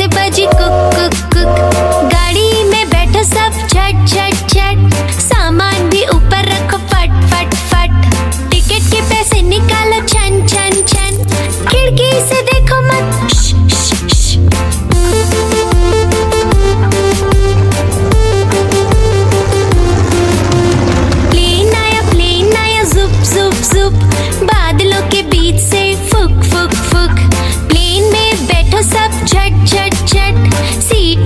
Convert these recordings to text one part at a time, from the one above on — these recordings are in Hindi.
से बजी कुक कुक कुक। गाड़ी में बैठो सब झट झट झट, सामान भी ऊपर रखो फट फट फट। टिकट के पैसे निकालो छन छन छन, खिड़की से देखो मत श, श, श। प्लेन आया जुप जुप जुप, बादलों के बीच से फुक फुक फुक। प्लेन में बैठो सब झट झट झट, सीट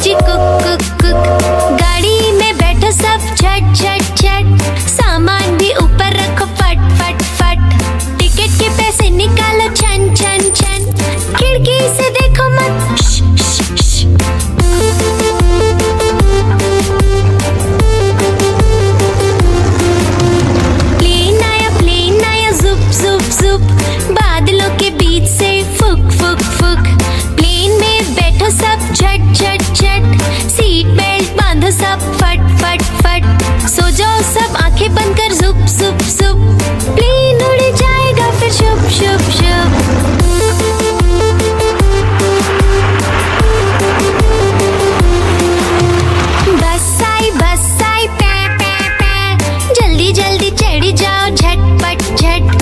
जी कुक कुक कुक। गाड़ी में बैठो सब झट झट झट, सामान भी ऊपर रखो फट फट फट। टिकट के पैसे निकालो छन छन छन, खिड़की से देखो मत श, श, श। प्लेन आया जुप जुप जुप, बादलों के बीच से फुक फुक फुक। प्लेन में बैठो सब झट झट झट, सीट बेल्ट बांधो सब फट फट फट। सो जाओ सब आंखें बंद कर जुप जुप जुप, प्लेन उड़ जाएगा फिर शुप शुप शुप। बस आई पै पै पै, जल्दी जल्दी चढ़ी जाओ झटपट झट।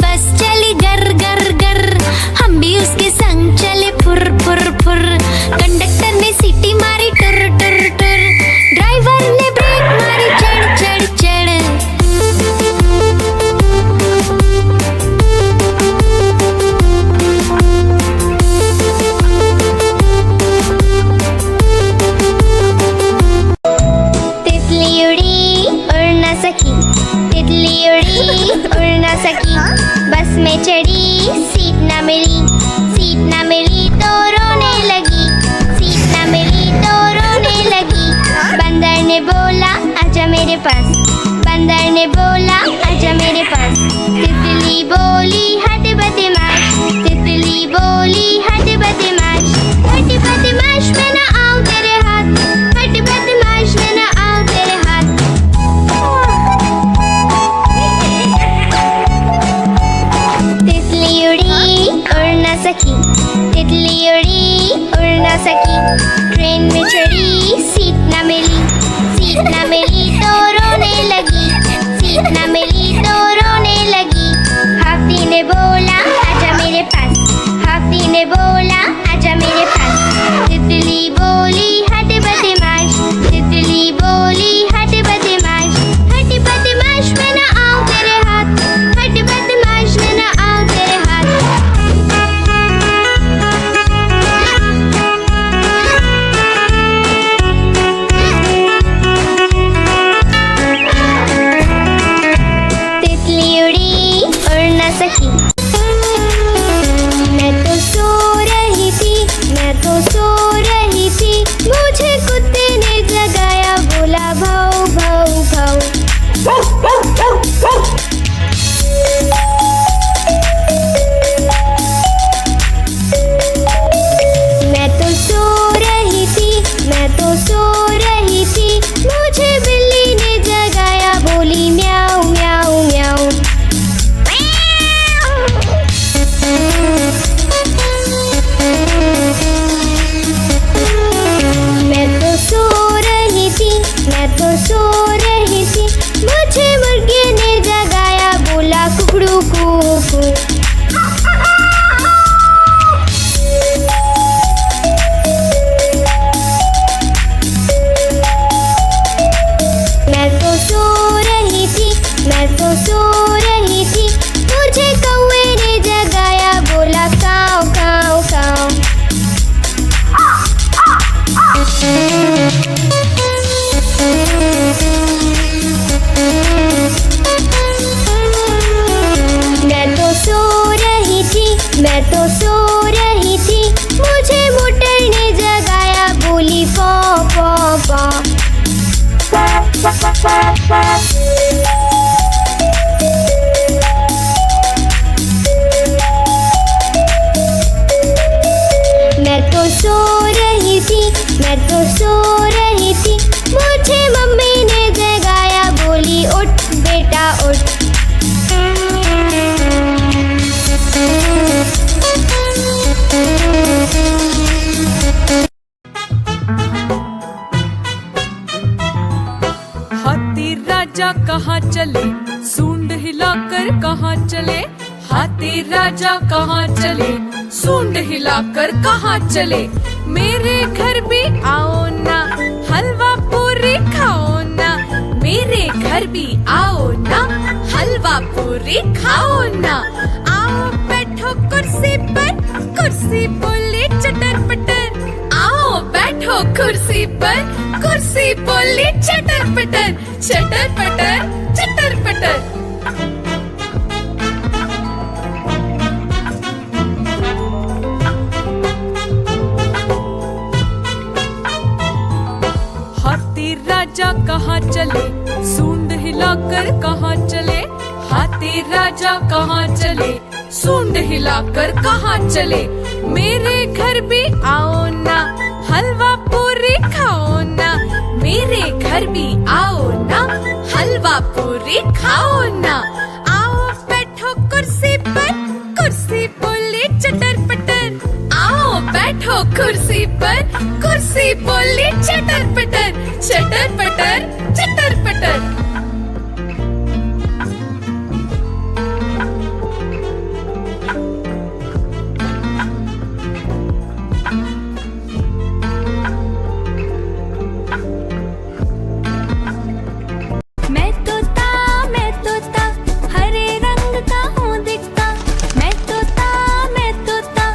बस चली गर गर गर, हम भी उसके संग चले फुर फुर फुर। कंडक्टर ने सीटी मारी टुर टुर टुर, ड्राइवर ने ब्रेक मारी चढ़ चढ़ चढ़। तितली उड़ी उड़ ना सकी, तितली उड़ी उड़ ना सकी। बस में चढ़ी सीट ना मिली, सीट ना मिली तो रोने लगी, सीट ना मिली तो रोने लगी। बंदर ने बोला आजा मेरे पास, बंदर ने बोला आजा मेरे पास। तितली बोली हट बदमाश, तितली बोली हट बदमाश। हट बदमाश मैं ना आऊं तेरे हाथ, हट बदमाश मैं ना आऊं तेरे हाथ। तितली उड़ी उड़ ना सकी, तितली उड़ी उड़ ना सकी। ट्रेन में चढ़ी सीट ना मिली, सीट ना मिली तो रोने लगी, सीट ना मिली तो रोने लगी। हाथी ने बोला आजा मेरे पास, हाथी ने बोला आजा मेरे पास। तितली बोली हट बदमाश, तितली बोली हट बदमाश। हट बदमाश मैं ना आऊं तेरे हाथ, हट बदमाश मैं ना आऊं तेरे हाथ। तितली उड़ी उड़ ना सकी। मैं तो सो रही थी, मैं तो सो रही थी, मुझे कुत्ते ने जगाया, बोला भाऊ भाऊ भाऊ। मैं तो सो रही थी, मैं तो सो रही थी, मुझे बिल्ली ने जगाया, बोली म्याऊ म्याऊ म्याऊ। मैं तो सो रही थी, मैं तो सो रही थी, मुझे मुर्गे ने जगाया, बोला कुकड़ू कू। मैं तो सो रही थी, मैं तो सो रही थी, मुझे कौवे ने जगाया, बोला काऊ काऊ काऊ। मैं तो सो रही थी, मैं तो सो रही थी, मुझे मोटर ने जगाया, बोली पौ पौ पौ। मैं तो सो रही थी, मैं तो सो रही थी, मुझे मम्मी ने जगाया, बोली उठ बेटा उठ। हाथी राजा कहाँ चले, सूंड हिलाकर कहाँ चले। हाथी राजा कहाँ चले, सूंड हिलाकर कहाँ चले। मेरे घर भी आओ ना, हलवा पूरी खाओ ना। मेरे घर भी आओ ना, हलवा पूरी खाओ ना। आओ बैठो कुर्सी पर, कुर्सी बोले चटर पटर। आओ बैठो कुर्सी पर, कुर्सी बोली चटर पटर, चटर पटर, चटर पटर। हाथी राजा कहाँ चले, सूंड हिलाकर कहाँ चले, हाथी राजा कहाँ चले, सूंड हिलाकर कहाँ चले। मेरे घर भी आओ ना, हलवा पूरी खाओ ना, मेरे घर भी आओ ना, हलवा पूरी खाओ ना। आओ बैठो कुर्सी पर, कुर्सी बोली चटर पटर, आओ बैठो कुर्सी पर, कुर्सी बोली चटर पटर, चटर पटर, चटर पटर। मैं तोता हरे रंग का हूँ दिखता, मैं तोता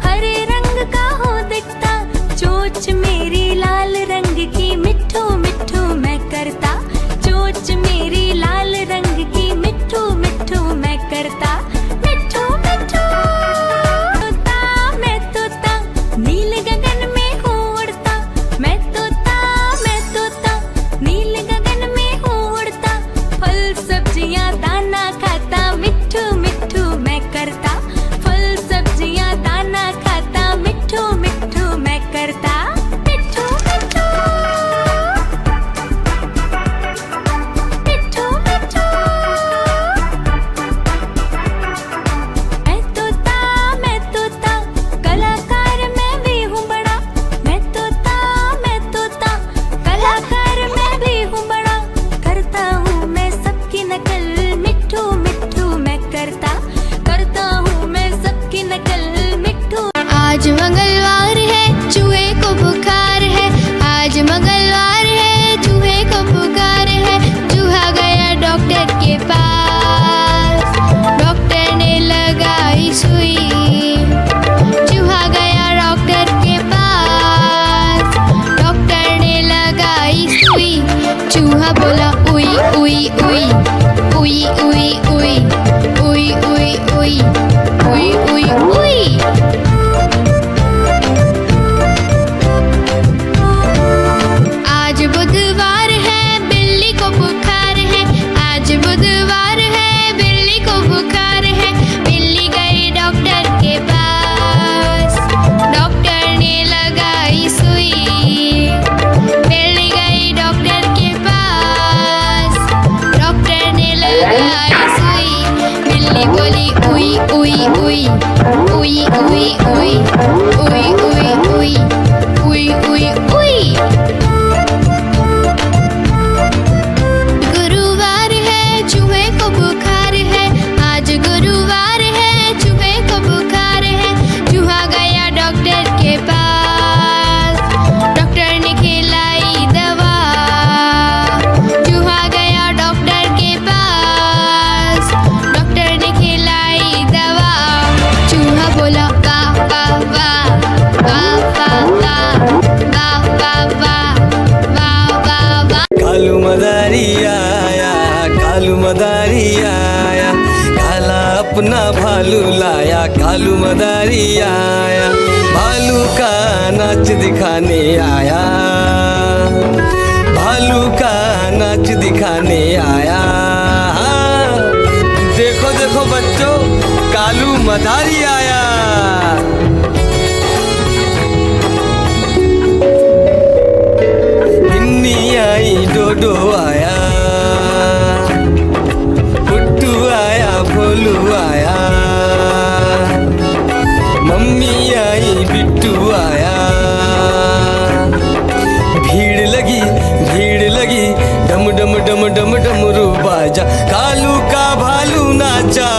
हरे रंग का हूँ दिखता। चोंच मेरी लाल रंग की मिट्ठू मिट्ठू मैं करता, चोंच मेरी लाल रंग की मिट्ठू मिट्ठू मैं करता, मिट्ठू मिट्ठू। मैं तोता नील गगन में हूँ उड़ता, मैं तोता नील गगन में हूँ उड़ता। फल सब्जियाँ दाना खाता, मिट्ठू मिट्ठू मैं करता, फल सब्जियाँ दाना खाता, मिट्ठू मिट्ठू मैं करता, मिट्ठू मिट्ठू, मिट्ठू मिट्ठू। मैं तोता कलाकार मैं भी हूँ बड़ा, मैं तोता कलाकार मैं भी हूँ बड़ा। करता हूँ मैं सबकी नकल, मिट्ठू मिट्ठू मैं करता हूँ मैं सबकी नकल, मिट्ठू। आज मंगलवार है चूहे को बुखार है, आज मंगलवार है चूहे को बुखार है। चूहा गया डॉक्टर के पास, डॉक्टर ने लगाई सुई। चूहा गया डॉक्टर के पास, डॉक्टर ने लगाई सुई। चूहा बोला उई उई उई, उई उई उई, उई उई उई, उई उई उई। आज बुधवार है बिल्ली को बुखार है, आज बुधवार है बिल्ली को बुखार है। बिल्ली गई डॉक्टर के पास, डॉक्टर ने लगाई सुई। बिल्ली गई डॉक्टर के पास, डॉक्टर ने लगाई सुई। बिल्ली बोली उई उई उई, उई उई उई, उई उई उई, उई उई उई। गुरुवार है चूहे को बुखार है, आज गुरुवार है चूहे को बुखार है। चूहा गया डॉक्टर के पास, डॉक्टर ने खिलाई दवा। चूहा गया डॉक्टर के पास, डॉक्टर ने खिलाई दवा। चूहा बोला वाह वाह वाह, वाह वाह वाह, वाह वाह वाह, वाह वाह वाह। कालू मदारी आया, कालू मदारी आया, काला अपना भालू लाया, कालू मदारी आया। भालू का नाच दिखाने आया, भालू का नाच दिखाने आया। देखो देखो बच्चों, कालू मदारी आया। बिन्नी आई डोडो आया, गुड्डू आया भोलू आया, मम्मी आई बिट्टू आया। भीड़ लगी डम डम डम डम डमरू बाजा, कालू का भालू नाचा।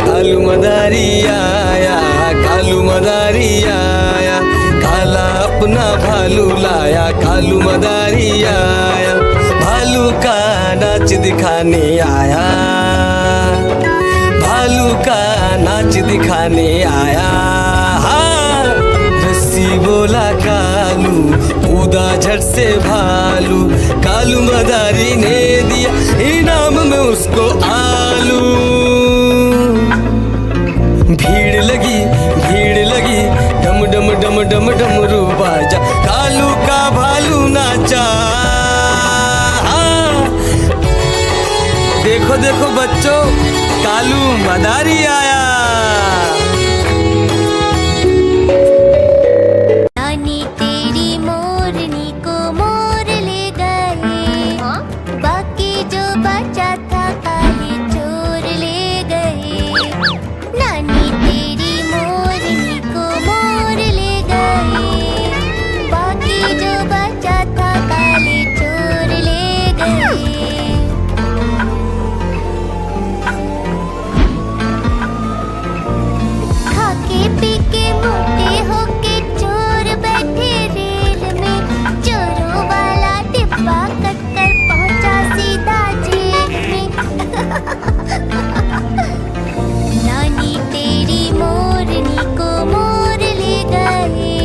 कालू मदारी आया, कालू मदारी आया, काला अपना भालू लाया, कालू मदारी आया। भालू का नाच दिखाने आया, भालू का दिखाने आया। हाँ, रस्सी बोला कालू, कूदा झट से भालू, कालू मदारी ने दिया इनाम में उसको आलू। भीड़ लगी डम डम डम डम डमरू बाजा, कालू का भालू नाचा। देखो देखो बच्चों, कालू मदारी आया। नानी तेरी मोरनी को मोर ले गए, बाकी जो बचा था काले चोर ले गए। नानी तेरी मोरनी को मोर ले गए, बाकी जो बचा था काले चोर ले गए। खाके पी के मोटे होके चोर बैठे रेल में, चोरों वाला डिब्बा कटकर पहुंचा सीधा जेल में। नानी तेरी मोरनी को मोर ले गए,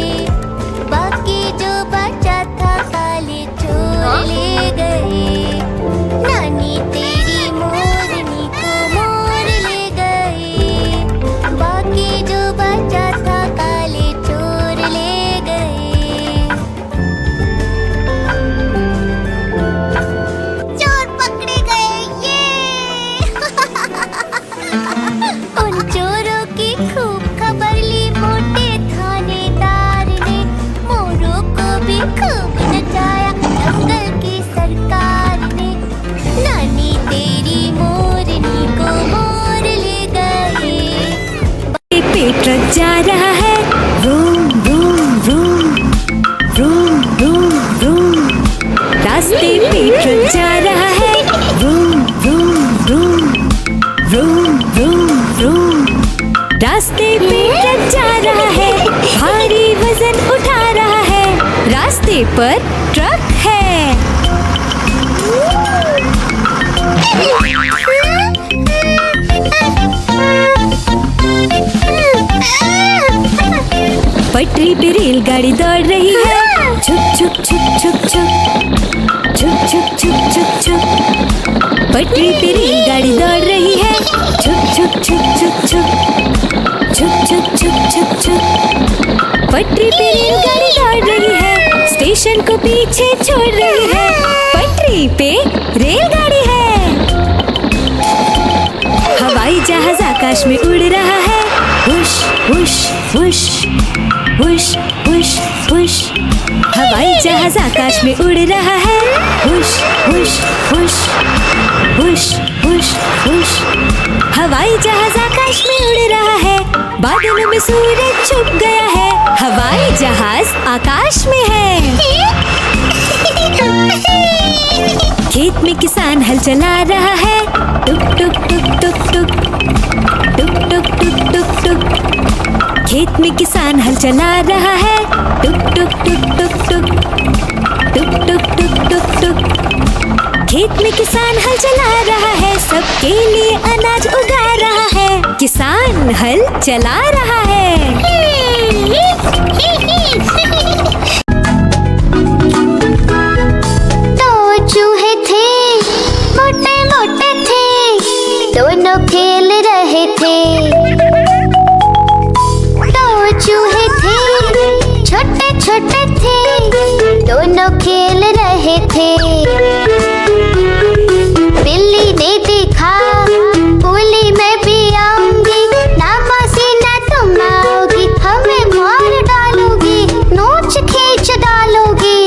बाकी जो बचा था काले चोर ले गए। नानी तेरी मोरनी को मोर ले गए, बाकी जो बचा था काले चोर ले गए। चोर पकड़े गए ये। उन चोरों की खूब खबर ली मोटे थानेदार ने, मोरों को भी खूब नचाया जंगल की सरकार ने। नानी तेरी मोरनी को मोर ले गए। पे ट्रक जा रहा है, room room room room room room. रास्ते पे ट्रक जा रहा है, room room room room room room. रास्ते पे ट्रक जा रहा है, भारी वजन उठा रहा है, रास्ते पर ट्रक है। पटरी पे रेलगाड़ी दौड़ रही है, छुक छुक छुक छुक छुक छुक छुक छुक छुक छुक। पटरी पे रेलगाड़ी दौड़ रही है, छुक छुक छुक छुक छुक छुक छुक छुक छुक छुक। पटरी पे रेलगाड़ी दौड़ रही है, स्टेशन को पीछे छोड़ रही है, पटरी पे रेलगाड़ी है। हवाई जहाज आकाश में उड़ रहा है, हुश हुश हुश हुश हुश हुश। हवाई जहाज आकाश में उड़ रहा है, हुश हुश हुश हुश हुश हुश। हवाई जहाज आकाश में उड़ रहा है, बादलों में सूरज छुप गया है, हवाई जहाज आकाश में है। खेत में किसान हल चला रहा है, टुक टुक टुक टुक टुक टुक टुक टुक टुक टुक। खेत में किसान हल चला रहा है, टुक टुक टुक टुक टुक टुक टुक टुक टुक टुक। खेत में किसान हल चला रहा है, सबके लिए अनाज उगा रहा है, किसान हल चला रहा है। दो चूहे थे, मोटे मोटे थे, दोनों खेल रहे थे। दो चूहे थे, छोटे छोटे थे, दोनों खेल रहे थे। बिल्ली ने देखा, बोली मैं भी आऊंगी, ना मासी ना तुम आओगी, हमें मार डालोगी, नोच खींच डालोगी।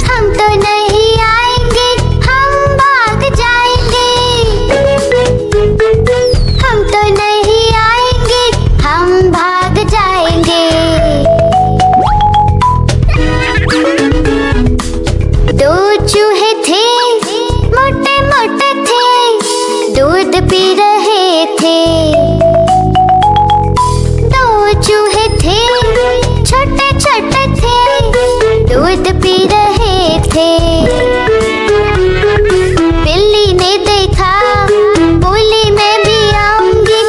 हम तो नहीं आएंगे, हम भाग जाएंगे। हम तो नहीं आएंगे, हम भाग जाएंगे। दो चूहे थे, मोटे मोटे थे, दूध पी रहे थे। दो चूहे थे, छोटे छोटे थे, दूध पी रहे थे। बिल्ली ने देखा, बोली मैं भी आऊंगी,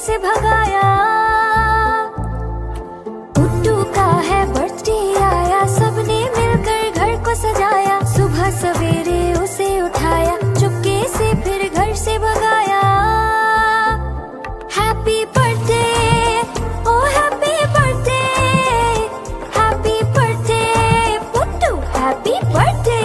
से भगाया। पुट्टू का है बर्थडे आया, सबने मिलकर घर को सजाया। सुबह सवेरे उसे उठाया, चुपके से फिर घर से भगाया। Happy birthday, oh happy birthday, happy birthday Puttu, happy birthday.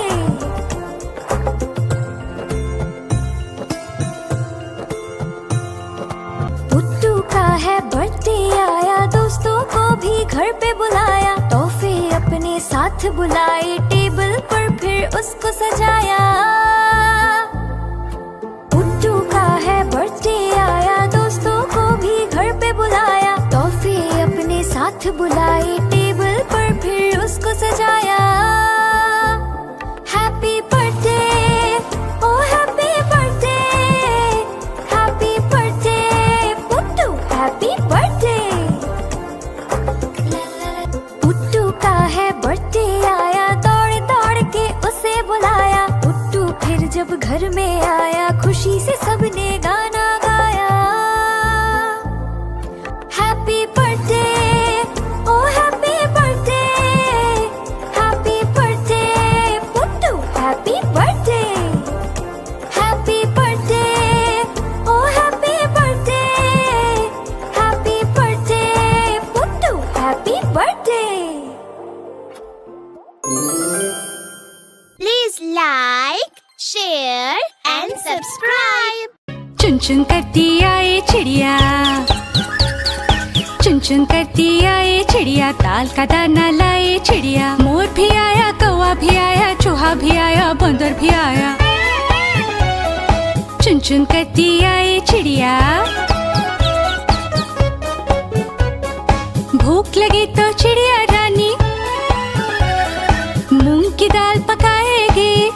Puttu का है बर्थडे आया, दोस्तों को भी घर पे बुलाया। तोहफे अपने साथ बुलाए, टेबल पर फिर उसको सजाया। पुट्टू का है बर्थडे आया, दोस्तों को भी घर पे बुलाया। तोहफे अपने साथ बुलाए, टेबल पर फिर उसको सजाया। Happy birthday, oh happy birthday, happy birthday Puttu, happy birthday. Puttu का है बर्थडे आया, दौड़ दौड़ के उसे बुलाया। पुट्टू फिर जब घर में आया, खुशी से सबने गाना गाया। Happy birthday, oh happy birthday, happy birthday Puttu, happy birthday. Happy birthday, oh happy birthday, happy birthday Puttu, happy birthday. Please like, share and subscribe. चुन चुन करती आए चिड़िया, चुन चुन करती आए चिड़िया, दाल का दाना लाए चिड़िया। मोर भी आया, कौवा भी आया, चूहा भी आया, बंदर भी आया। चुन चुन करती आए चिड़िया। भूख लगी तो चिड़िया रानी मूंग की दाल पकाएगी।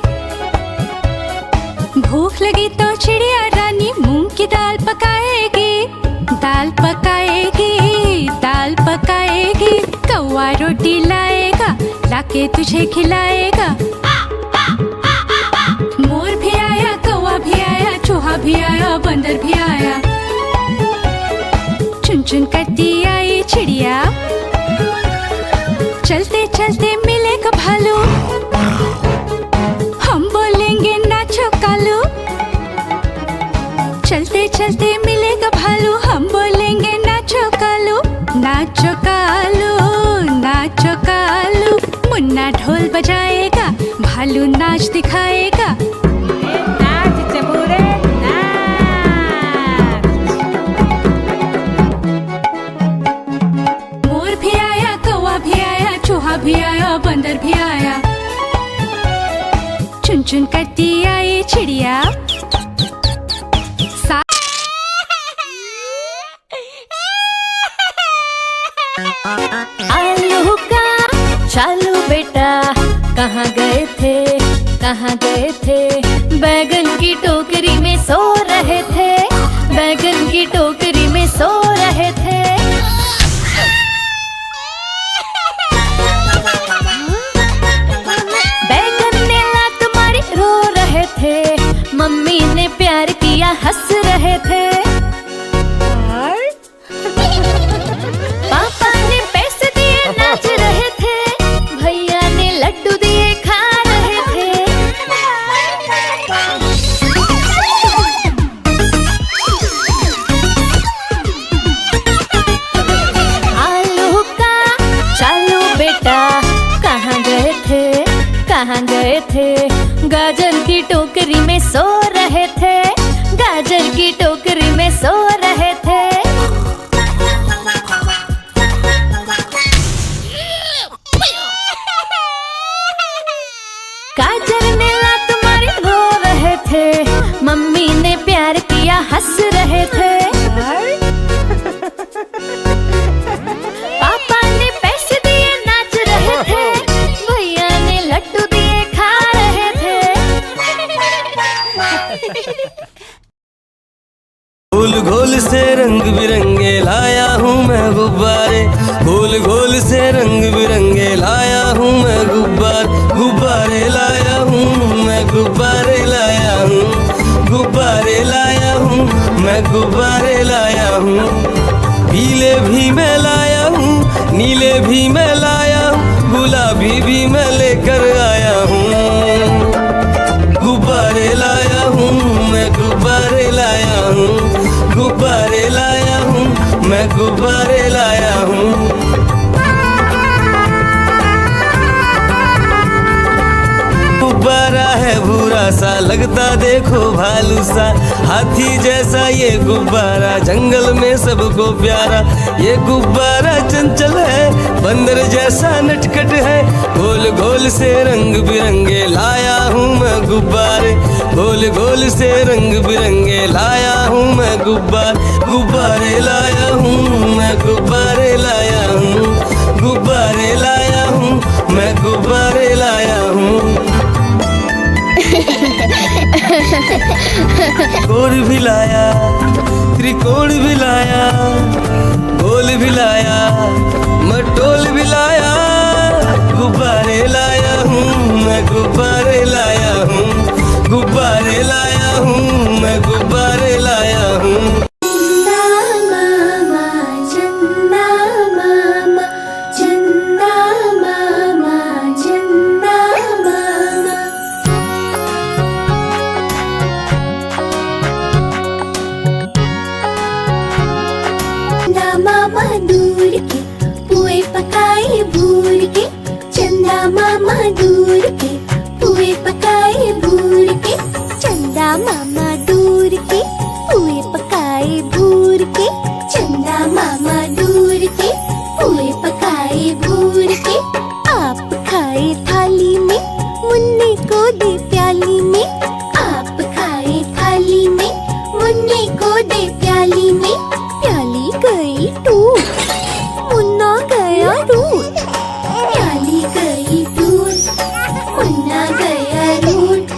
भूख लगी तो चिड़िया रानी मूंग की दाल पकाएगी। दाल पकाएगी, दाल पकाएगी। कौवा रोटी लाएगा, लाके तुझे खिलाएगा। मोर भी आया, कौवा भी आया, चूहा भी आया, बंदर भी आया। चुन चुन करती आई चिड़िया। चलते चलते मिलेगा भालू, हम बोलेंगे नाचो कालू। चलते चलते मिलेगा भालू, हम बोलेंगे नाचो कालू। नाचो कालू, नाचो कालू। मुन्ना ढोल बजाएगा, भालू नाच दिखाएगा। नाच चबूरे नाच। मोर भी आया, कौवा भी आया, चूहा भी आया, बंदर भी आया। चुन चुन करती आई चिड़िया। आलू का चालू बेटा, कहाँ गए थे, कहाँ गए थे। बैगन की टोकरी में सो रहे थे, बैगन की टोकरी में सो रहे थे। बैगन ने लात मारी, रो रहे थे। मम्मी ने प्यार किया, हंस रहे थे। पापा ने पैसे दिए, नाच रहे थे। भैया ने लड्डू दिए, खा रहे थे। आलू का चालू बेटा, कहाँ गए थे, कहाँ गए थे। गाजर की टोकरी में सो रहे थे, गाजर की टोकरी में सो रहे थे। गाजर ने लात मारी, रो रहे थे। मम्मी ने प्यार किया, हंस रहे थे। पापा ने पैसे दिए, नाच रहे थे। भैया ने लड्डू दिए, खा रहे थे। गोल गोल से रंग बिरंगे लाया हूँ मैं गुब्बारे, गोल गोल से रंग बिरंगे लाया हूँ मैं गुब्बारे लाया हूँ मैं, गुब्बारे लाया हूँ, गुब्बारे लाया हूँ मैं, गुब्बारे लाया हूँ। भी मैं लाया हूँ, गुलाबी भी मैं लेकर आया हूँ। गुब्बारे लाया हूँ मैं, गुब्बारे लाया हूँ, गुब्बारे लाया हूँ मैं, गुब्बारे लाया हूँ। गुब्बारा है भूरा सा, लगता देखो भालू सा, हाथी जैसा ये गुब्बारा, जंगल में सबको प्यारा। ये गुब्बारा चंचल है, बंदर जैसा नटखट है, गोल गोल से रंग बिरंगे लाया हूँ मैं गुब्बारे, गोल गोल से रंग बिरंगे लाया हूँ मैं गुब्बारे। गुब्बारे लाया हूँ मैं, गुब्बारे लाया हूँ, गुब्बारे लाया हूँ मैं, गुब्बारे लाया हूँ। गोल भी लाया, त्रिकोण भी लाया, गोल भी लाया, मटोल भी लाया। गुब्बारे लाया हूँ मैं, गुब्बारे लाया हूँ, गुब्बारे लाया हूँ मैं, गुब्बारे लाया हूँ। मामा दूर के पुए पकाए भूर के, चंदा मामा दूर के पुए पकाए भूर के, चंदा मामा दूर के पुए पकाए भूर के, चंदा मामा दूर के पुए पकाए भूर के। आप खाए थाली में, मुन्ने को दे प्याली में, आप खाए थाली में, मुन्ने को दे प्याली में। प्याली गई टूट, मुन्ना गया रूट, प्याली गई टूट, मुन्ना गया रूट।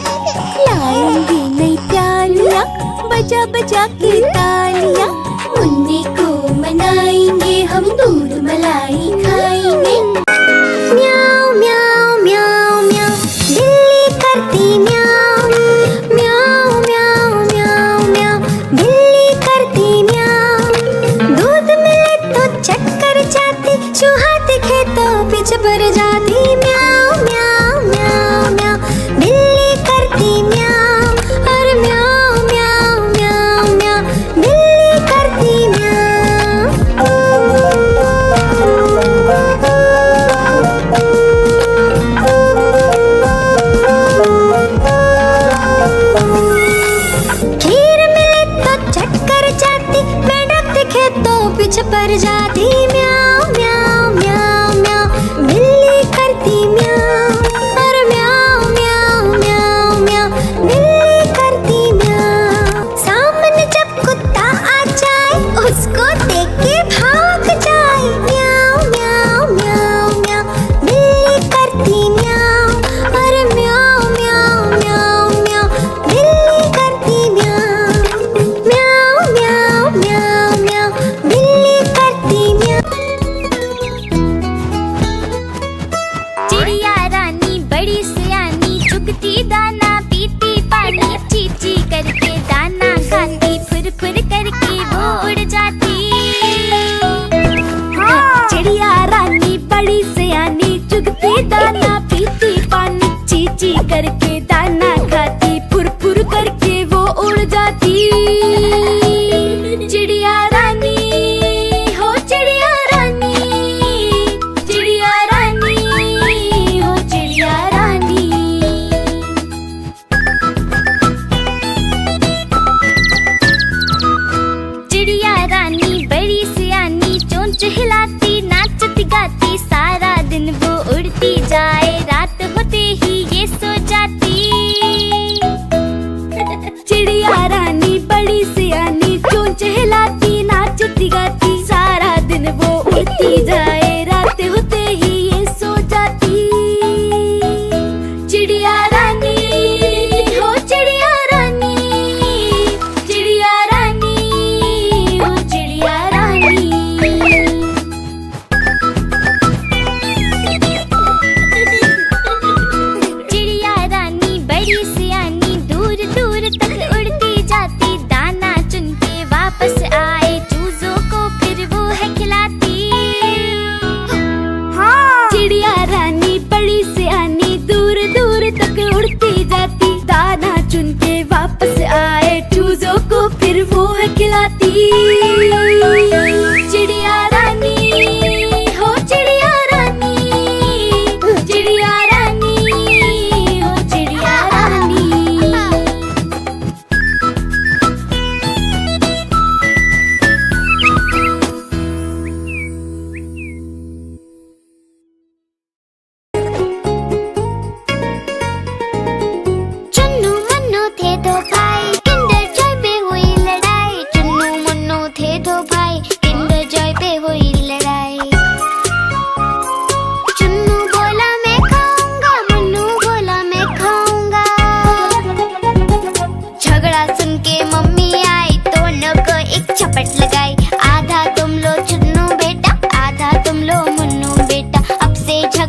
लाएंगे नई प्यालियाँ, बजा बजा के तालियाँ, मुन्ने को मनाएंगे हम, दूध मलाई खाएंगे। म्याऊ म्याऊ म्याऊ म्याऊ, बिल्ली करती म्याऊ, म्याऊ म्याऊ म्याऊ म्याऊ, बिल्ली करती म्याऊ। दूध मिले तो चक्कर जाती, चूहा दिखे तो पीछे पड़ जाती। म्याऊ म्याऊ म्याऊ म्याऊ, बिल्ली करती म्याऊ, और म्याऊ म्याऊ म्याऊ म्याऊ,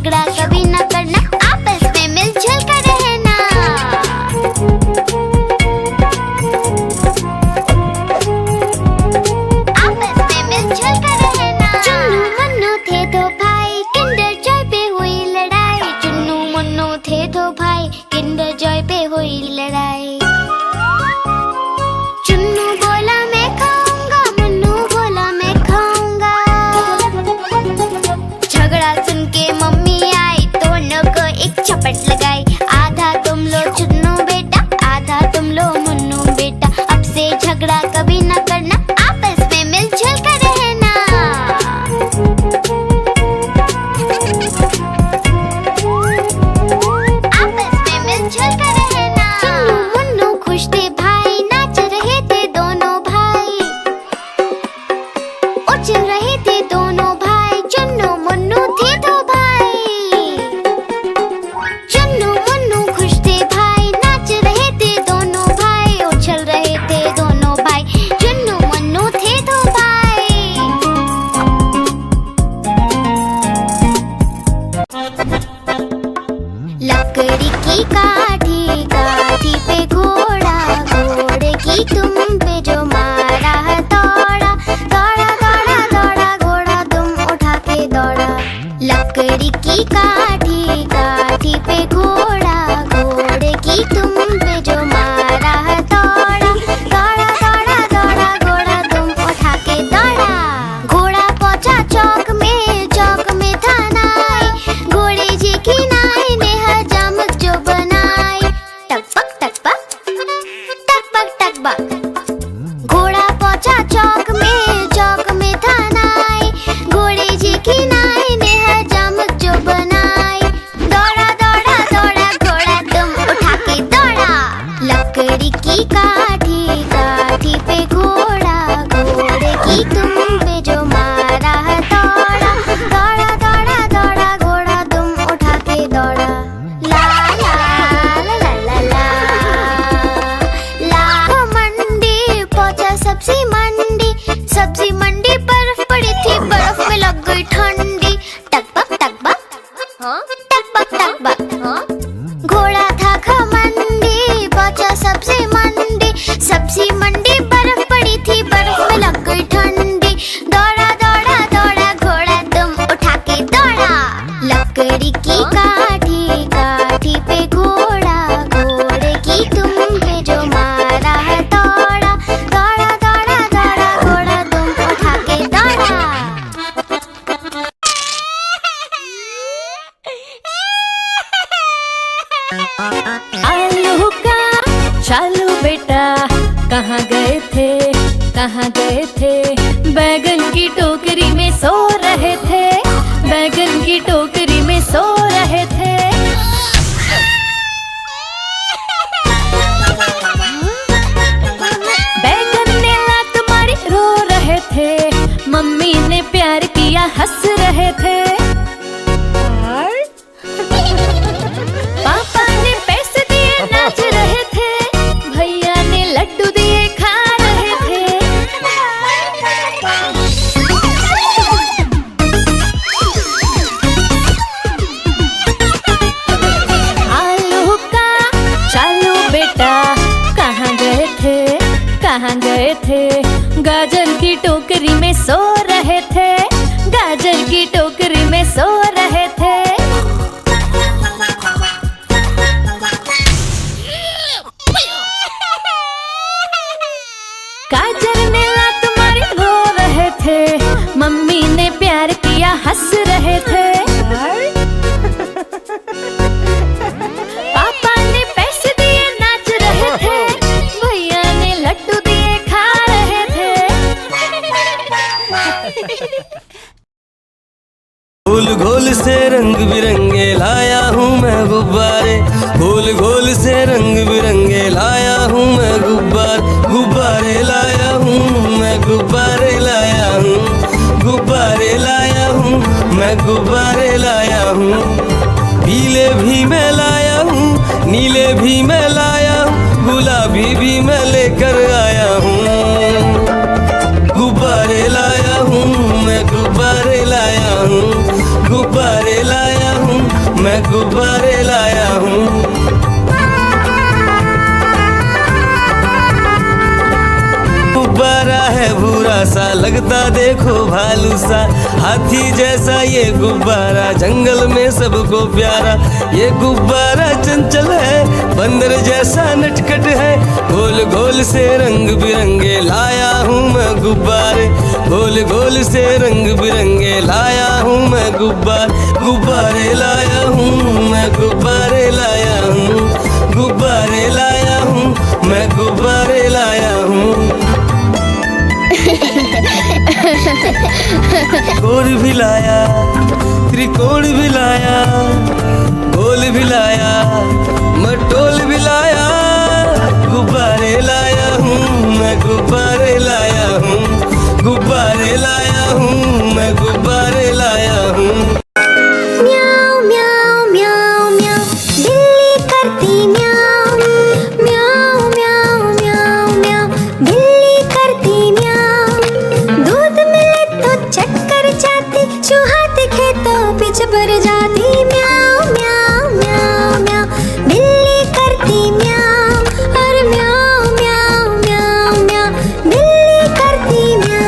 झगड़ा कभी न करना, आपस में मिलजुल कर रहना। आपस में मिलजुल कर रहना। चुन्नू मुन्नू थे दो भाई, किंडर जॉय पे हुई लड़ाई। चुन्नू मुन्नू थे दो भाई, किंडर जॉय पे हुई लड़ाई। चुन्नू बोला मैं खाऊंगा, मुन्नू बोला मैं खाऊंगा। झगड़ा सुन के मम्मी आई, दोनों को एक चपट लगाई। आधा तुम लो चुन्नू बेटा, आधा तुम लो मुन्नू बेटा। अब से झगड़ा कभी न करना, आपस में मिलजुल कर रहना। आपस में मिलजुल कर रहना। चुन्नू मुन्नू खुश थे भाई, नाच रहे थे दोनों भाई। उछल रहे थे दोनों भाई, चुन्नू मुन्नू थे दो भाई। चुन्नू मुन्नू खुश थे भाई, नाच रहे थे दोनों भाई। उछल रहे थे दोनों भाई, चुन्नू मुन्नू थे दो भाई। लकड़ी की काठी, काठी पे घोड़ा, घोड़े की तुम पे जो मारा है दौड़ा। दौड़ा दौड़ा दौड़ा घोड़ा तुम उठा के दौड़ा। लकड़ी की काठी, काठी पे घोड़ा, घोड़े की तुम पे जो मारा है दौड़ा। दौड़ा दौड़ा दौड़ा घोड़ा तुम उठा के दौड़ा। घोड़ा पहुंचा चौक में, चौक में था नाई। घोड़े जी की नाई ने हजामत जो बनाई। टकपक टकपक, टकपक टकपक। घोड़ा पहुंचा चौक में, चौक में था नाई। घोड़े जी की नाई ने हजामत जो बनाई। दौड़ा दौड़ा दौड़ा घोड़ा तुम उठा के दौड़ा। लकड़ी की काठी, काठी पे घोड़ा, घोड़े की तुम पे जो मारा है दौड़ा। दौड़ा दौड़ा दौड़ा घोड़ा तुम उठा के दौड़ा। ला ला ला ला ला ला ला। मंडी पहुंचा सब्जी मंडी, सब्जी मंडी बर्फ पड़ी थी, बर्फ में लग गई ठंडी। टकपक टकपक, टकपक टकपक। घोड़ा था घमंडी, पहुंचा सब्जी मंडी, सब्जी मंडी बर्फ पड़ी थी, बर्फ में लग गई ठंडी। दौड़ा दौड़ा दौड़ा घोड़ा तुम उठा के दौड़ा। लकड़ी की काठी, काठी पे घोड़ा, घोड़े की तुम पे जो मारा है दौड़ा। दौड़ा दौड़ा दौड़ा घोड़ा तुम उठा के दौड़ा। आलू का चालू बेटा, कहाँ गए थे, कहाँ गए थे। बैगन की टोकरी में सो रहे थे, बैगन की टोकरी में सो रहे थे। बैगन ने लात मारी, रो रहे थे। मम्मी ने प्यार किया, हंस रहे थे। पापा ने पैसे दिए, नाच रहे थे। भैया ने लड्डू दिए, खा रहे थे। आलू का चालू बेटा, कहाँ गए थे, कहाँ गए थे। गाजर की टोकरी में सो रहे थे, गाजर की टोकरी में सो रहे थे। गाजर ने लात मारी, रो रहे थे। मम्मी ने प्यार किया, हंस रहे थे। पापा ने पैसे दिए, नाच रहे थे। भैया ने लड्डू दिए, खा रहे थे। गोल गोल से रंग बिरंगे लाया हूँ मैं गुब्बारे। गोल गोल से रंग बिरंगे लाया हूँ मैं गुब्बारे लाया हूँ मैं, गुब्बारे लाया हूँ, गुब्बारे लाया हूँ मैं, गुब्बारे लाया हूँ। पीले भी मैं लाया हूँ, नीले भी मैं लाया हूँ, गुलाबी भी मैं लेकर आया हूँ। गुब्बारे लाया हूँ मैं, गुब्बारे लाया हूँ, गुब्बारे लाया हूँ मैं गुब्बारे लाया हूँ। गुब्बारा है भूरा सा, लगता देखो भालू सा, हाथी जैसा ये गुब्बारा, जंगल में सबको प्यारा। ये गुब्बारा चंचल है, बंदर जैसा नटखट है, गोल गोल से रंग बिरंगे लाया हूँ मैं गुब्बारे, गोल गोल से रंग बिरंगे लाया हूँ मैं गुब्बारे लाया हूँ मैं गुब्बारे लाया हूँ, गुब्बारे लाया हूँ मैं गुब्बारे लाया हूँ। गोल भी लाया, त्रिकोण भी लाया, गोल भी लाया, मटोल भी लाया, गुब्बारे लाया हूँ मैं गुब्बारे लाया हूँ, गुब्बारे लाया हूँ मैं गुब्बारे लाया हूँ। म्याऊ म्याऊ म्याऊ म्याऊ, बिल्ली करती म्याऊ, म्याऊ म्याऊ म्याऊ म्याऊ, बिल्ली करती म्याऊ। दूध मिले तो चक्कर जाती, चूहा दिखे तो पीछे भर जाती। म्याऊ म्याऊ म्याऊ म्याऊ, बिल्ली करती म्याऊ, और म्याऊ म्याऊ म्याऊ म्याऊ, बिल्ली करती म्याऊ।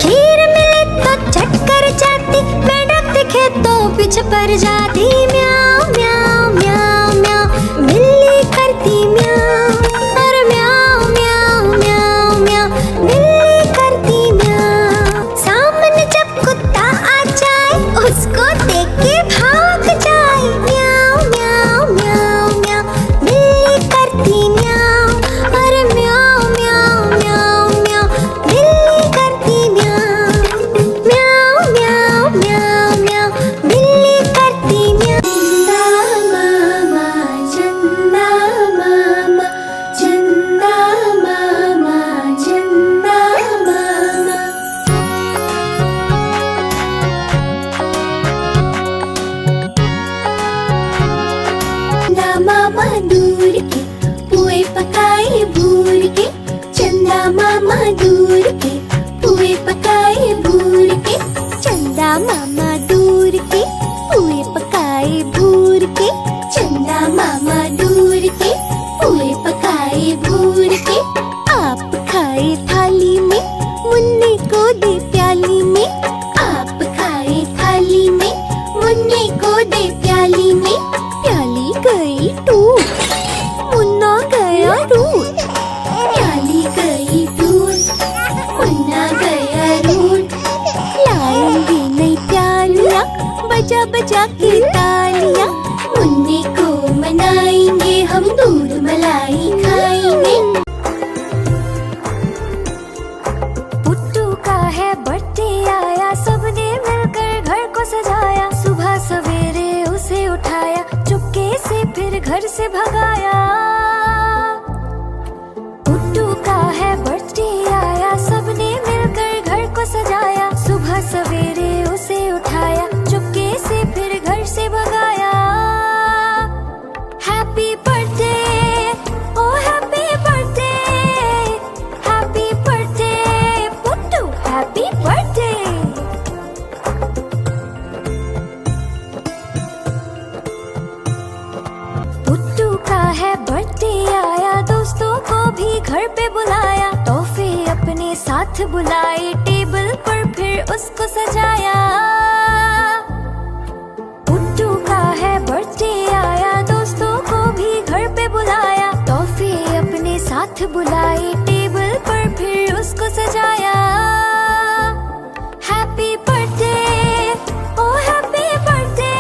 खीर मिले तो चक्कर जाती, मेंढक दिखे तो पीछे पड़ जाती। म्याऊ म्याऊ म्याऊ म्याऊ, बिल्ली करती म्याऊ, और म्याऊ म्याऊ म्याऊ म्याऊ, बिल्ली करती म्याऊ। सामने जब कुत्ता आ जाए, उसको देख के भाग जाए। म्याऊ म्याऊ म्याऊ म्याऊ, बिल्ली करती म्याऊ, और म्याऊ म्याऊ म्याऊ म्याऊ, बिल्ली करती म्याऊ। म्याऊ म्याऊ म्याऊ म्याऊ, बिल्ली करती म्याऊ। चंदा मामा, चंदा मामा, चंदा मामा, चंदा मामा दूर के पुए पकाए भूर के, चंदा मामा दूर के पुए पकाए भूर के, चंदा मामा दूर के पुए पकाए भूर के, चंदा मामा दूर के पुए पकाए भूर के। आप खाए थाली में, मुन्ने को दे प्याली में, आप खाए थाली में, मुन्ने को दे प्याली में। प्याली गई टूट, मुन्ना गया रूट, प्याली गई टूट, मुन्ना गया रूट। लाएंगे नई प्यालियाँ, बजा बजा के तालियाँ, मुन्ने को मनाएंगे हम, दूध मलाई खाएंगे। पुट्टू का है बर्थडे आया, सबने मिलकर घर को सजाया, सुबह सवेरे उसे उठाया, चुपके से फिर घर से भगाया। पुट्टू का है बर्थडे आया, सबने मिलकर घर को सजाया, सुबह सवेरे उसे उठाया, चुपके से फिर घर से भगाया। Happy birthday, oh happy birthday, happy birthday Puttu, happy birthday. Puttu का है बर्थडे आया, दोस्तों को भी घर पे बुलाया, तोहफे अपने साथ बुलाए, टेबल पर फिर उसको सजाया। पुट्टू का है बर्थडे आया, दोस्तों को भी घर पे बुलाया, तोहफे अपने साथ बुलाए, टेबल पर फिर उसको सजाया। Happy birthday, oh happy birthday,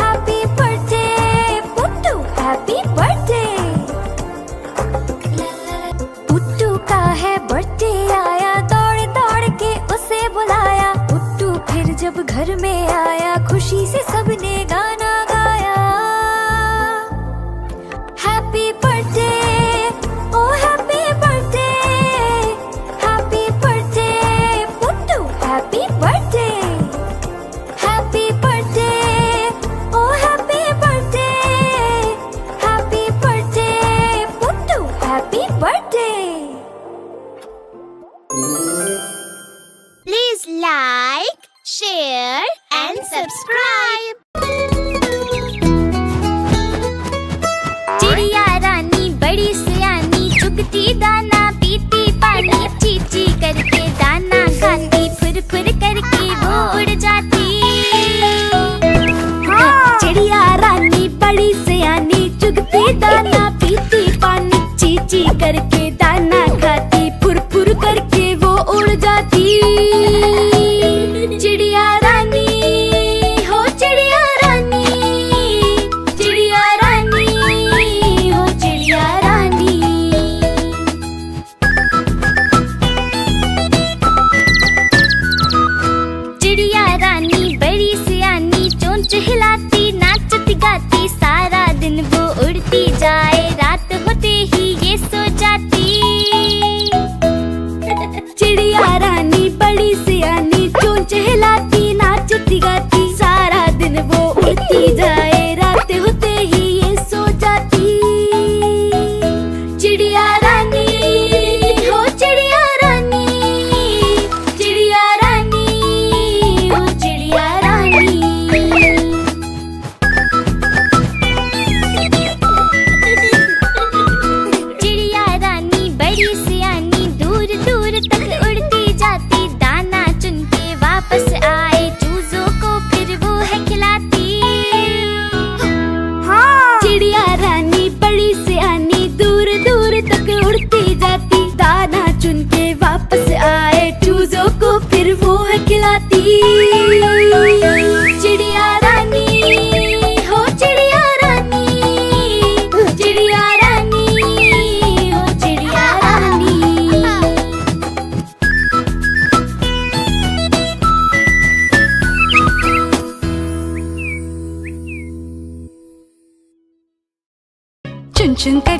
happy birthday Puttu, happy birthday. Puttu का है बर्थडे आया, दौड़ दौड़ के उसे बुलाया, पुट्टू फिर जब घर में आया, खुशी से सबने गाना गाया। Happy birthday, oh happy birthday, happy birthday Puttu, happy birthday. Happy birthday, oh happy birthday, happy birthday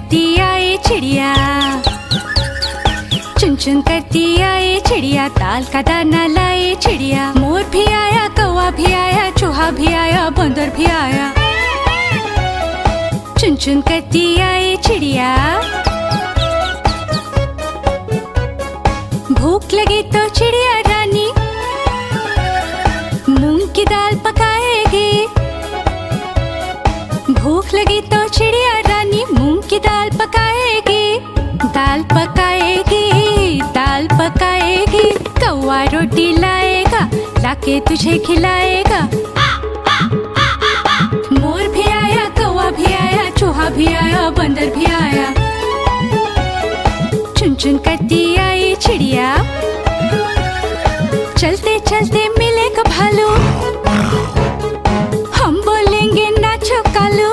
करती आए चिड़िया, चुन चुन करती आए चिड़िया, दाल का दाना लाए चिड़िया। मोर भी आया, कौवा भी आया, चूहा भी आया, बंदर भी आया, चुन चुन करती आए चिड़िया। भूख लगी तो चिड़िया रानी मूंग की दाल पकाएगी। भूख लगी तो चिड़िया रानी मूंग की दाल पकाएगी। दाल पकाएगी, दाल पकाएगी। कौवा रोटी लाएगा, लाके तुझे खिलाएगा। मोर भी आया, कौवा भी आया, चूहा भी आया, बंदर भी आया, चुन चुन करती आई चिड़िया। चलते चलते मिलेगा भालू, हम बोलेंगे नाचो कालू।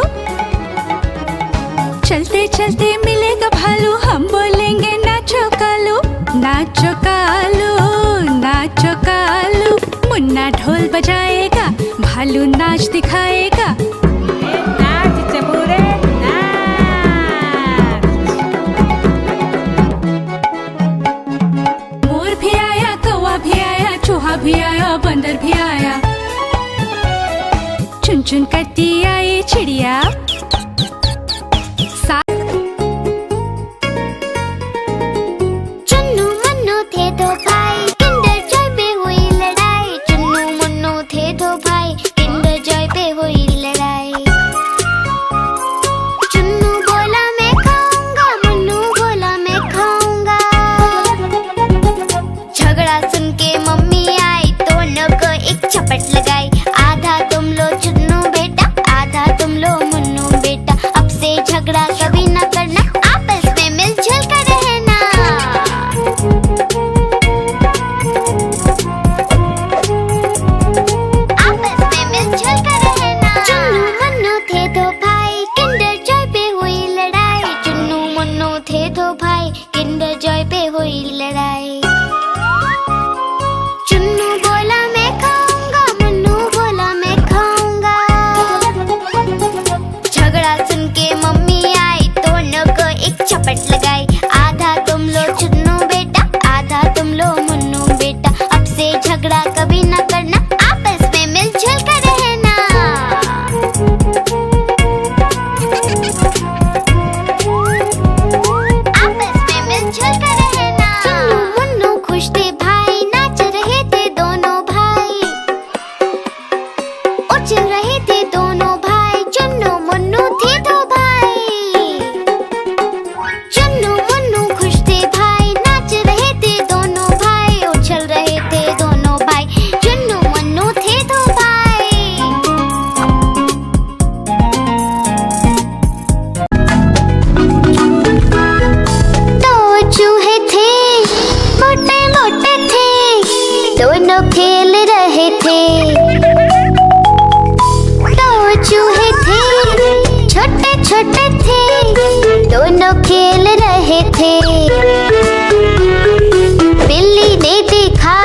चलते चलते मिलेगा भालू, हम बोलेंगे नाचो कालू। नाचो कालू, नाचो कालू। मुन्ना ढोल बजाएगा, भालू नाच दिखाएगा। नाच चबूरे नाच। मोर भी आया, कौवा भी आया, चूहा भी आया, बंदर भी आया, चुन चुन करती आई चिड़िया। चुन्नू मुन्नू थे दो भाई, किंडर जॉय पे हुई लड़ाई। चुन्नू मुन्नू थे दो भाई, किंडर जॉय पे हुई लड़ाई। चुन्नू बोला मैं खाऊंगा, मुन्नू बोला मैं खाऊंगा। झगड़ा सुन के मम्मी आई, दोनों को एक चपट लगाई। आधा तुम लो चुन्नू बेटा, आधा तुम लो मुन्नू बेटा। अब से झगड़ा कभी न करना, आपस में मिलजुल कर रहना। आपस में मिलजुल कर रहना। चुन्नू मुन्नू थे दो भाई, किंडर जॉय पे हुई लड़ाई। चुन्नू मुन्नू थे दो भाई, किंडर जॉय पे हुई लड़ाई। चुन्नू बोला मैं खाऊंगा, मुन्नू बोला मैं खाऊंगा। झगड़ा सुन के मम्मी आई, दोनों को एक चपट लगाई। आधा तुम लो चुन्नू बेटा, आधा तुम लो मुन्नू बेटा। अब से झगड़ा कभी न करना, आपस में मिलजुल कर रहना। आपस में मिलजुल कर रहना। चुन्नू मुन्नू खुश थे भाई, नाच रहे थे दोनों भाई, उछल रहे थे दोनों भाई। चुन्नू मुन्नू थे दो भाई, चुन्नू मुन्नू खुश थे भाई, नाच रहे थे दोनों भाई, उछल रहे थे दोनों भाई। चुन्नू मुन्नू थे दो भाई। दो चूहे थे, मोटे मोटे थे, दोनों खेल रहे थे। दो चूहे थे, छोटे छोटे थे, दोनों खेल रहे थे। बिल्ली ने देखा,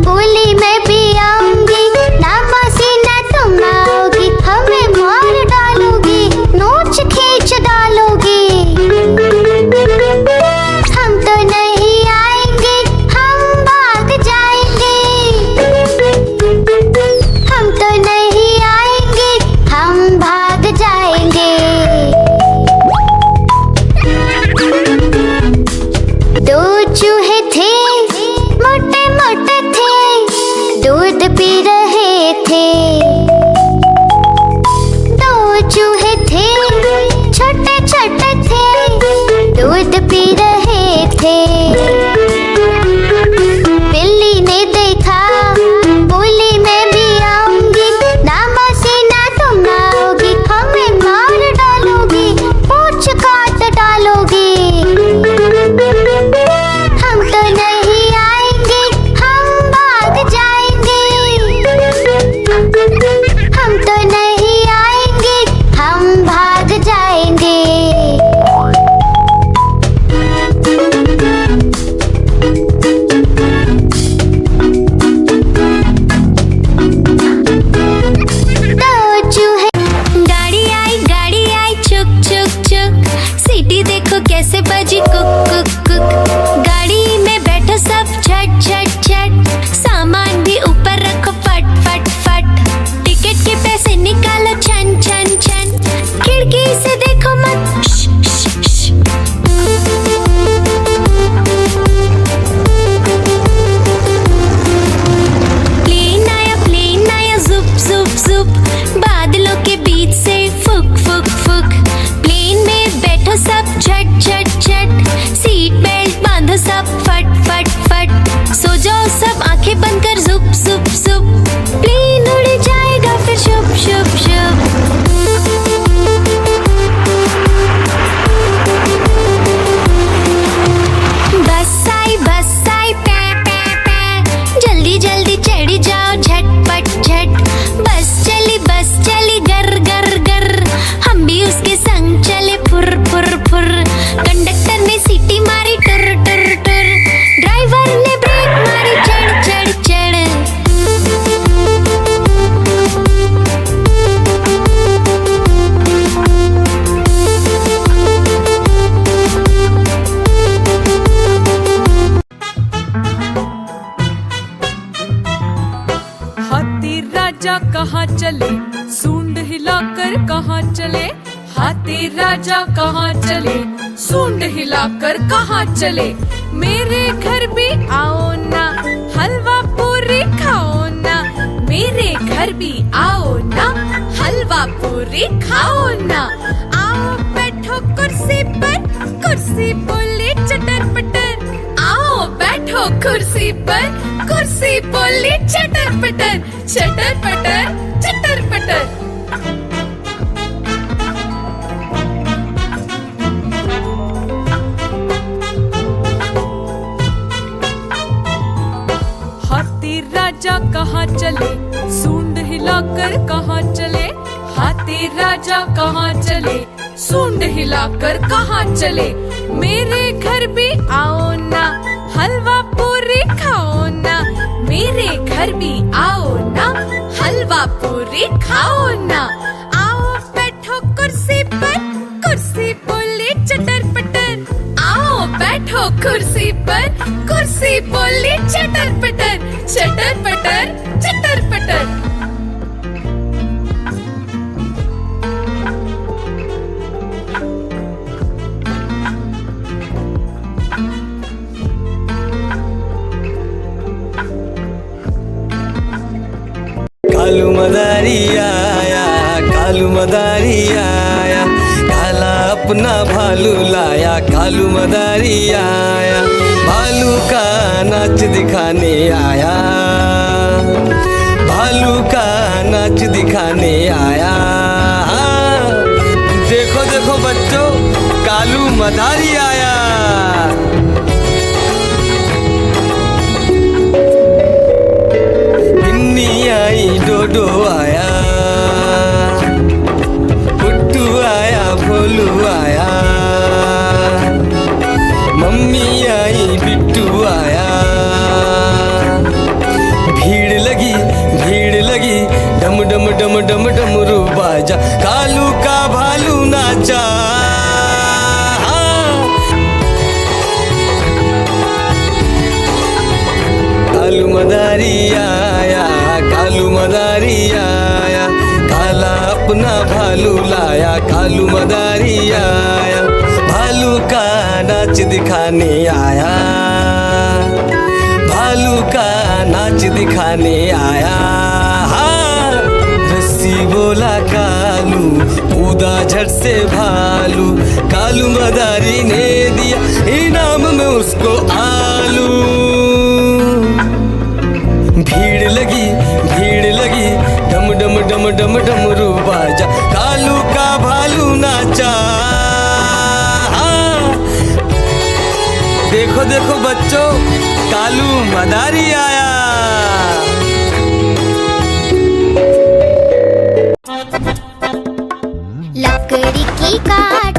बोली मैं भी आऊंगी, ना मासी ना तुम आओगी, हमें मार डालोगी, नोच खींच डालोगी। हम तो नहीं आएंगे, हम भाग जाएंगे। हम तो नहीं आएंगे, हम भाग जाएंगे। दो चूहे थे, मोटे मोटे थे, दूध पी रहे थे। दो चूहे थे, छोटे छोटे थे, दूध पी रहे थे। बिल्ली ने देखा, बोली मैं भी आऊंगी, ना मासी ना तुम आओगी, हमें मार डालोगी, पूंछ काट डालोगी। हम तो नहीं आएंगे, हम भाग जाएंगे। हम तो नहीं आएंगे, हम भाग जाएंगे। सीटी देखो कैसे बजी कुक कुक कुक। गाड़ी में बैठो सब झट झट झट, सामान भी ऊपर रखो फट फट फट। टिकट के पैसे निकालो छन छन छन, खिड़की से देखो मत श, श, श। प्लेन आया जुप जुप जुप, बादलों के बीच से फुक फुक फुक। प्लेन में बैठो सब झट झट झट, सीट बेल्ट बांधो सब फट फट फट। सो जाओ सब आंखें बंद कर जुप जुप जुप, प्लेन उड़ जाएगा फिर शुभ शुभ शुभ। बस आई पे पे पे, जल्दी जल्दी चढ़ी जाओ झटपट झट। बस चली गर गर गर, हम भी उसके संग चले फुर फुर फुर। कंडक्टर ने सीटी मारी टुर टुर टुर, ड्राइवर ने ब्रेक मारी चढ़ चढ़ चढ़। हाथी राजा कहाँ चले, सूंड हिलाकर कहाँ चले। हाथी राजा कहाँ चले, सूंड हिलाकर कहाँ चले। मेरे घर भी आओ ना, हलवा पूरी खाओ ना। मेरे घर भी आओ ना, हलवा पूरी खाओ ना। आओ बैठो कुर्सी पर, कुर्सी बोली चटर पटर। आओ बैठो कुर्सी पर, कुर्सी बोली चटर पटर चटर पटर चटर पटर। हाथी राजा कहाँ चले, सूंड हिलाकर कहाँ चले। हाथी राजा कहाँ चले, सूंड हिलाकर कहाँ चले। मेरे घर भी आओ ना, हलवा पूरी खाओ ना। मेरे घर भी आओ ना, हलवा पूरी खाओ ना। आओ बैठो कुर्सी पर, कुर्सी बोली चटर पटर। आओ बैठो कुर्सी पर, कुर्सी बोली चटर पटर चटर पटर चटर पटर। कालू मदारी आया, कालू मदारी आया, काला अपना भालू लाया। कालू मदारी आया, भालू का नाच दिखाने आया, भालू का नाच दिखाने आया। देखो देखो बच्चों, कालू मदारी आया। गिन्नी आई, डोडो आया, पुट्टू आया, भोलू आया, मम्मी आई, बिट्टू आया। भीड़ लगी, डम डम डम डम डमरू बाजा। कालू का भालू नाचा। कालू मदारी आया, कालू मदारी आया, काला अपना भालू लाया। कालू मदारी आया, भालू का नाच दिखाने आया, भालू का नाच दिखाने आया। रस्सी बोला कालू, कूदा झट से भालू। कालू मदारी ने दिया इनाम में उसको आलू। भीड़ लगी, डम डम डम डम डमरू बाजा। कालू का भालू नाचा। देखो देखो बच्चों, कालू मदारी आया। लकड़ी की काठी